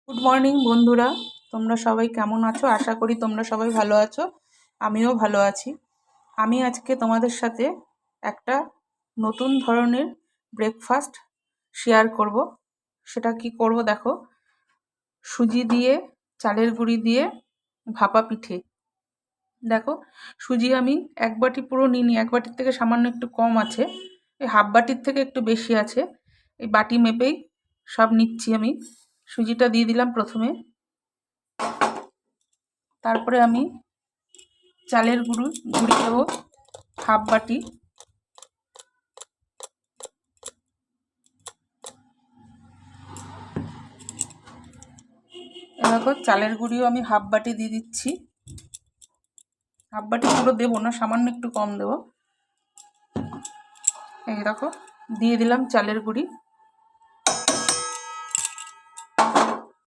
Good morning বন্ধুরা, তোমরা সবাই কেমন আছো? আশা করি তোমরা সবাই ভালো আছো। আমিও ভালো আছি। আমি আজকে তোমাদের সাথে একটা নতুন ধরনের ব্রেকফাস্ট শেয়ার করব। সেটা কি করব দেখো, সুজি দিয়ে চালের গুঁড়ি দিয়ে ভাপা পিঠে। দেখো, সুজি আমি এক বাটি পুরো নিইনি, এক বাটির থেকে সামান্য একটু কম আছে, এই হাফ বাটির থেকে একটু বেশি আছে। এই বাটি মেপেই সব নিচ্ছি আমি। সুজিটা দিয়ে দিলাম প্রথমে, তারপরে আমি চালের গুঁড়ি দেবো হাফ বাটি, দেখো চালের গুঁড়িও আমি হাফ বাটি দিয়ে দিচ্ছি। হাফ বাটি পুরো দেবো না, সামান্য একটু কম দেবো। এই দেখো দিয়ে দিলাম চালের গুঁড়ি।